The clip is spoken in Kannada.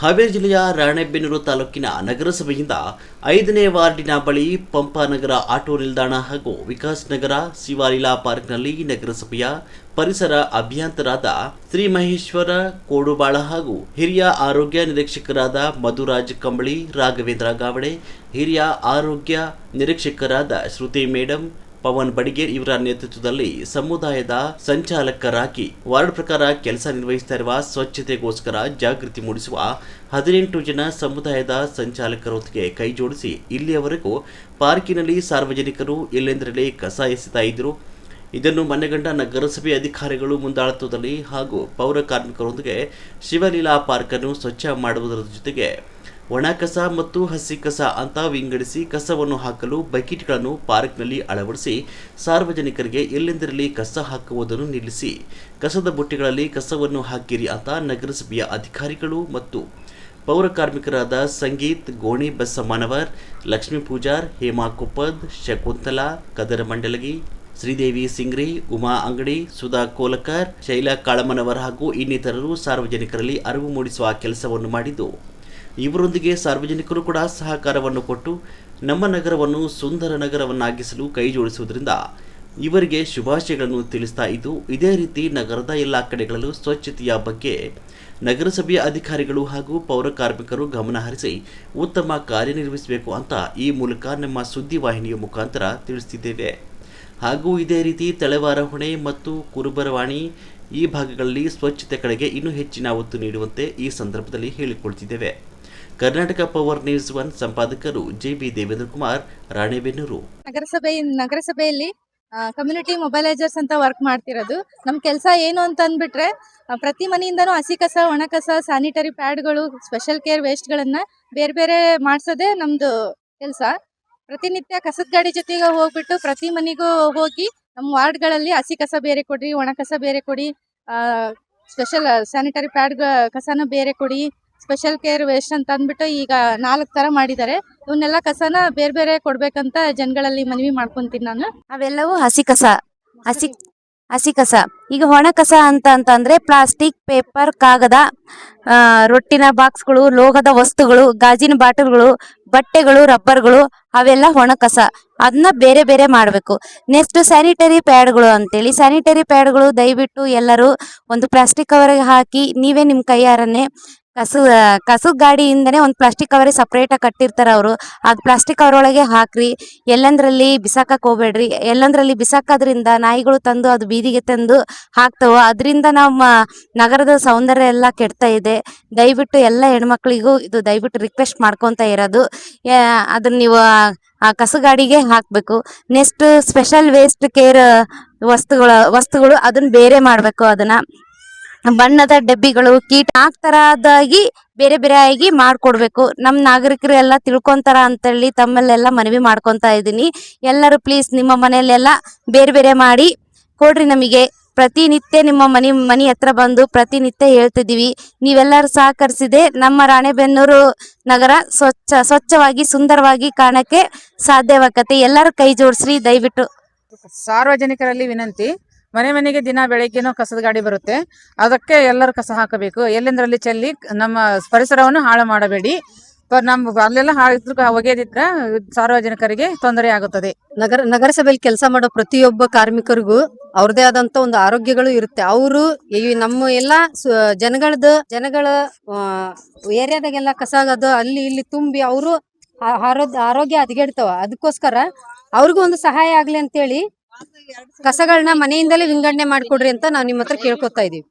ಹಾವೇರಿ ಜಿಲ್ಲೆಯ ರಾಣೆಬೆನ್ನೂರು ತಾಲೂಕಿನ ನಗರಸಭೆಯಿಂದ 5ನೇ ವಾರ್ಡಿನ ಬಳಿ ಪಂಪಾನಗರ ಆಟೋ ನಿಲ್ದಾಣ ಹಾಗೂ ವಿಕಾಸ್ ನಗರ ಶಿವಾಲೀಲಾ ಪಾರ್ಕ್ನಲ್ಲಿ ನಗರಸಭೆಯ ಪರಿಸರ ಅಭಿಯಂತರಾದ ಶ್ರೀ ಮಹೇಶ್ವರ ಕೋಡುಬಾಳ ಹಾಗೂ ಹಿರಿಯ ಆರೋಗ್ಯ ನಿರೀಕ್ಷಕರಾದ ಮಧುರಾಜ್ ಕಂಬಳಿ, ರಾಘವೇಂದ್ರ ಗಾವಡೆ, ಹಿರಿಯ ಆರೋಗ್ಯ ನಿರೀಕ್ಷಕರಾದ ಶ್ರುತಿ ಮೇಡಂ, ಪವನ್ ಬಡಿಗೇರ್ ಇವರ ನೇತೃತ್ವದಲ್ಲಿ ಸಮುದಾಯದ ಸಂಚಾಲಕರಾಗಿ ವಾರ್ಡ್ ಪ್ರಕಾರ ಕೆಲಸ ನಿರ್ವಹಿಸ್ತಾ ಇರುವ ಸ್ವಚ್ಛತೆಗೋಸ್ಕರ ಜಾಗೃತಿ ಮೂಡಿಸುವ 18 ಜನ ಸಮುದಾಯದ ಸಂಚಾಲಕರೊಂದಿಗೆ ಕೈ ಜೋಡಿಸಿ ಇಲ್ಲಿಯವರೆಗೂ ಪಾರ್ಕಿನಲ್ಲಿ ಸಾರ್ವಜನಿಕರು ಎಲ್ಲೆಂದರಲ್ಲಿ ಕಸ ಎಸೆತಾ ಇದ್ದರು. ಇದನ್ನು ಮನೆಗಂಡ ನಗರಸಭೆ ಅಧಿಕಾರಿಗಳು ಮುಂದಾಳತ್ವದಲ್ಲಿ ಹಾಗೂ ಪೌರ ಕಾರ್ಮಿಕರೊಂದಿಗೆ ಶಿವಲೀಲಾ ಪಾರ್ಕ್ ಅನ್ನು ಸ್ವಚ್ಛ ಮಾಡುವುದರ ಜೊತೆಗೆ ಒಣ ಕಸ ಮತ್ತು ಹಸಿ ಕಸ ಅಂತ ವಿಂಗಡಿಸಿ ಕಸವನ್ನು ಹಾಕಲು ಬಕೆಟ್ಗಳನ್ನು ಪಾರ್ಕ್ನಲ್ಲಿ ಅಳವಡಿಸಿ ಸಾರ್ವಜನಿಕರಿಗೆ ಎಲ್ಲೆಂದರಲ್ಲಿ ಕಸ ಹಾಕುವುದನ್ನು ನಿಲ್ಲಿಸಿ ಕಸದ ಬುಟ್ಟಿಗಳಲ್ಲಿ ಕಸವನ್ನು ಹಾಕಿರಿ ಅಂತ ನಗರಸಭೆಯ ಅಧಿಕಾರಿಗಳು ಮತ್ತು ಪೌರ ಕಾರ್ಮಿಕರಾದ ಸಂಗೀತ್ ಗೋಣಿ ಬಸಮ್ಮನವರ್, ಲಕ್ಷ್ಮೀ ಪೂಜಾರ್, ಹೇಮಾ ಕುಪ್ಪದ್, ಶಕುಂತಲಾ ಕದರ ಮಂಡಲಗಿ, ಶ್ರೀದೇವಿ ಸಿಂಗ್ರಿ, ಉಮಾ ಅಂಗಡಿ, ಸುಧಾ ಕೋಲಕರ್, ಶೈಲಾ ಕಾಳಮ್ಮನವರ್ ಹಾಗೂ ಇನ್ನಿತರರು ಸಾರ್ವಜನಿಕರಲ್ಲಿ ಅರಿವು ಮೂಡಿಸುವ ಕೆಲಸವನ್ನು ಮಾಡಿದ್ದು, ಇವರೊಂದಿಗೆ ಸಾರ್ವಜನಿಕರು ಕೂಡ ಸಹಕಾರವನ್ನು ಕೊಟ್ಟು ನಮ್ಮ ನಗರವನ್ನು ಸುಂದರ ನಗರವನ್ನಾಗಿಸಲು ಕೈ ಜೋಡಿಸುವುದರಿಂದ ಇವರಿಗೆ ಶುಭಾಶಯಗಳನ್ನು ತಿಳಿಸ್ತಾ ಇದ್ದು, ಇದೇ ರೀತಿ ನಗರದ ಎಲ್ಲ ಕಡೆಗಳಲ್ಲೂ ಸ್ವಚ್ಛತೆಯ ಬಗ್ಗೆ ನಗರಸಭೆಯ ಅಧಿಕಾರಿಗಳು ಹಾಗೂ ಪೌರ ಕಾರ್ಮಿಕರು ಗಮನ ಹರಿಸಿ ಉತ್ತಮ ಕಾರ್ಯನಿರ್ವಹಿಸಬೇಕು ಅಂತ ಈ ಮೂಲಕ ನಮ್ಮ ಸುದ್ದಿವಾಹಿನಿಯ ಮುಖಾಂತರ ತಿಳಿಸುತ್ತಿದ್ದೇವೆ. ಹಾಗೂ ಇದೇ ರೀತಿ ತಳವಾರ ಹೊಣೆ ಮತ್ತು ಕುರುಬರವಾಣಿ ಈ ಭಾಗಗಳಲ್ಲಿ ಸ್ವಚ್ಛತೆ ಕಡೆಗೆ ಇನ್ನೂ ಹೆಚ್ಚಿನ ಒತ್ತು ನೀಡುವಂತೆ ಈ ಸಂದರ್ಭದಲ್ಲಿ ಹೇಳಿಕೊಳ್ತಿದ್ದೇವೆ. ಕರ್ನಾಟಕ ಪವರ್ ನ್ಯೂಸ್ 1 ಸಂಪಾದಕರು ಜೆ.ಬಿ. ದೇವೇಂದ್ರ ಕುಮಾರ್, ರಾಣೆಬೆನ್ನೂರು. ನಗರಸಭೆಯಲ್ಲಿ ಕಮ್ಯುನಿಟಿ ಮೊಬೈಲೈಸರ್ಸ್ ಅಂತ ವರ್ಕ್ ಮಾಡ್ತಿರೋದು. ನಮ್ಮ ಕೆಲಸ ಏನು ಅಂತ ಅಂದ್ಬಿಟ್ರೆ, ಪ್ರತಿ ಮನೆಯಿಂದನೂ ಹಸಿ ಕಸ, ಒಣ ಕಸ, ಸ್ಯಾನಿಟರಿ ಪ್ಯಾಡ್ಗಳು, ಸ್ಪೆಷಲ್ ಕೇರ್ ವೇಸ್ಟ್ಗಳನ್ನು ಬೇರೆ ಬೇರೆ ಮಾಡಿಸೋದೇ ನಮ್ಮದು ಕೆಲಸ. ಪ್ರತಿನಿತ್ಯ ಕಸದ ಗಾಡಿ ಜೊತೆಗೆ ಹೋಗ್ಬಿಟ್ಟು ಪ್ರತಿ ಮನೆಗೂ ಹೋಗಿ ನಮ್ಮ ವಾರ್ಡ್ಗಳಲ್ಲಿ ಹಸಿ ಕಸ ಬೇರೆ ಕೊಡಿ, ಒಣ ಕಸ ಬೇರೆ ಕೊಡಿ, ಸ್ಪೆಷಲ್ ಸ್ಯಾನಿಟರಿ ಪ್ಯಾಡ್ ಕಸನ ಬೇರೆ ಕೊಡಿ, ಸ್ಪೆಷಲ್ ಕೇರ್ ವೇಸ್ಟ್ ಅಂತ ಅಂದ್ಬಿಟ್ಟು ಈಗ 4 ಥರ ಮಾಡಿದ್ದಾರೆ. ಇವನ್ನೆಲ್ಲ ಕಸನ ಬೇರೆ ಬೇರೆ ಕೊಡ್ಬೇಕಂತ ಜನಗಳಲ್ಲಿ ಮನವಿ ಮಾಡ್ಕೊಂತೀನಿ ನಾನು. ಅವೆಲ್ಲವೂ ಹಸಿ ಕಸ. ಈಗ ಒಣ ಕಸ ಅಂತಂದ್ರೆ ಪ್ಲಾಸ್ಟಿಕ್, ಪೇಪರ್, ಕಾಗದ, ರೊಟ್ಟಿನ ಬಾಕ್ಸ್ಗಳು, ಲೋಹದ ವಸ್ತುಗಳು, ಗಾಜಿನ ಬಾಟಲ್ಗಳು, ಬಟ್ಟೆಗಳು, ರಬ್ಬರ್ಗಳು, ಅವೆಲ್ಲ ಒಣ ಕಸ. ಅದನ್ನ ಬೇರೆ ಬೇರೆ ಮಾಡಬೇಕು. ನೆಕ್ಸ್ಟ್ ಸ್ಯಾನಿಟರಿ ಪ್ಯಾಡ್ಗಳು ಅಂತೇಳಿ, ಸ್ಯಾನಿಟರಿ ಪ್ಯಾಡ್ಗಳು ದಯವಿಟ್ಟು ಎಲ್ಲರೂ ಒಂದು ಪ್ಲಾಸ್ಟಿಕ್ ಕವರ್ಗೆ ಹಾಕಿ ನೀವೇ ನಿಮ್ಮ ಕೈಯಾರನೆ ಕಸದ ಗಾಡಿಯಿಂದನೇ ಒಂದು ಪ್ಲಾಸ್ಟಿಕ್ ಕವರ್ ಸಪ್ರೇಟಾಗಿ ಕಟ್ಟಿರ್ತಾರೆ ಅವರು. ಅದು ಪ್ಲಾಸ್ಟಿಕ್ ಕವರ್ ಒಳಗೆ ಹಾಕ್ರಿ. ಎಲ್ಲಂದ್ರಲ್ಲಿ ಬಿಸಾಕಕ್ಕೆ ಹೋಗ್ಬೇಡ್ರಿ. ಎಲ್ಲಂದ್ರಲ್ಲಿ ಬಿಸಾಕೋದ್ರಿಂದ ನಾಯಿಗಳು ತಂದು ಅದು ಬೀದಿಗೆ ತಂದು ಹಾಕ್ತಾವೆ. ಅದರಿಂದ ನಮ್ಮ ನಗರದ ಸೌಂದರ್ಯ ಎಲ್ಲ ಕೆಡ್ತಾ ಇದೆ. ದಯವಿಟ್ಟು ಎಲ್ಲ ಹೆಣ್ಮಕ್ಳಿಗೂ ಇದು ದಯವಿಟ್ಟು ರಿಕ್ವೆಸ್ಟ್ ಮಾಡ್ಕೊತಾ ಇರೋದು, ಅದನ್ನ ನೀವು ಆ ಕಸ ಗಾಡಿಗೆ ಹಾಕಬೇಕು. ನೆಕ್ಸ್ಟ್ ಸ್ಪೆಷಲ್ ವೇಸ್ಟ್ ಕೇರ್ ವಸ್ತುಗಳು ಅದನ್ನ ಬೇರೆ ಮಾಡಬೇಕು. ಅದನ್ನ ಬಣ್ಣದ ಡಬ್ಬಿಗಳು, ಕೀಟ ತರದಾಗಿ ಬೇರೆ ಬೇರೆ ಆಗಿ ಮಾಡ್ಕೊಡ್ಬೇಕು. ನಮ್ಮ ನಾಗರಿಕರು ಎಲ್ಲ ತಿಳ್ಕೊಂತಾರ ಅಂತೇಳಿ ತಮ್ಮಲ್ಲೆಲ್ಲ ಮನವಿ ಮಾಡ್ಕೊತಾ ಇದ್ದೀನಿ. ಎಲ್ಲರೂ ಪ್ಲೀಸ್ ನಿಮ್ಮ ಮನೆಯಲ್ಲೆಲ್ಲ ಬೇರೆ ಬೇರೆ ಮಾಡಿ ಕೊಡ್ರಿ. ನಮಗೆ ಪ್ರತಿನಿತ್ಯ ನಿಮ್ಮ ಮನೆ ಹತ್ರ ಬಂದು ಪ್ರತಿನಿತ್ಯ ಹೇಳ್ತಿದ್ದೀವಿ. ನೀವೆಲ್ಲರೂ ಸಹಕರಿಸಿದೆ ನಮ್ಮ ರಾಣೆಬೆನ್ನೂರು ನಗರ ಸ್ವಚ್ಛವಾಗಿ ಸುಂದರವಾಗಿ ಕಾಣಕ್ಕೆ ಸಾಧ್ಯವಾಗತ್ತೆ. ಎಲ್ಲರೂ ಕೈ ಜೋಡಿಸ್ರಿ ದಯವಿಟ್ಟು. ಸಾರ್ವಜನಿಕರಲ್ಲಿ ವಿನಂತಿ, ಮನೆಗೆ ದಿನ ಬೆಳಗ್ಗೆನೂ ಕಸದ ಗಾಡಿ ಬರುತ್ತೆ. ಅದಕ್ಕೆ ಎಲ್ಲರೂ ಕಸ ಹಾಕಬೇಕು. ಎಲ್ಲೆಂದರಲ್ಲಿ ಚೆಲ್ಲಿ ನಮ್ಮ ಪರಿಸರವನ್ನು ಹಾಳು ಮಾಡಬೇಡಿ. ಅಲ್ಲೆಲ್ಲ ಒಗೆದಿದ್ರೆ ಸಾರ್ವಜನಿಕರಿಗೆ ತೊಂದರೆ ಆಗುತ್ತದೆ. ನಗರಸಭೆಯಲ್ಲಿ ಕೆಲಸ ಮಾಡೋ ಪ್ರತಿಯೊಬ್ಬ ಕಾರ್ಮಿಕರಿಗೂ ಅವ್ರದೇ ಆದಂತ ಒಂದು ಆರೋಗ್ಯಗಳು ಇರುತ್ತೆ. ಅವರು ನಮ್ಮ ಎಲ್ಲಾ ಜನಗಳ ಏರಿಯಾದಾಗೆಲ್ಲ ಕಸ ಆಗೋದು ಅಲ್ಲಿ ಇಲ್ಲಿ ತುಂಬಿ ಅವರು ಆರೋಗ್ಯ ಹದಗೆಡ್ತಾವ. ಅದಕ್ಕೋಸ್ಕರ ಅವ್ರಿಗೂ ಒಂದು ಸಹಾಯ ಆಗ್ಲಿ ಅಂತೇಳಿ ಕಸಗಳನ್ನ ಮನೆಯಿಂದಲೇ ವಿಂಗಡಣೆ ಮಾಡ್ಕೊಡ್ರಿ ಅಂತ ನಾವು ನಿಮ್ಮ ಹತ್ರ ಕೇಳ್ಕೊತಾ ಇದೀವಿ.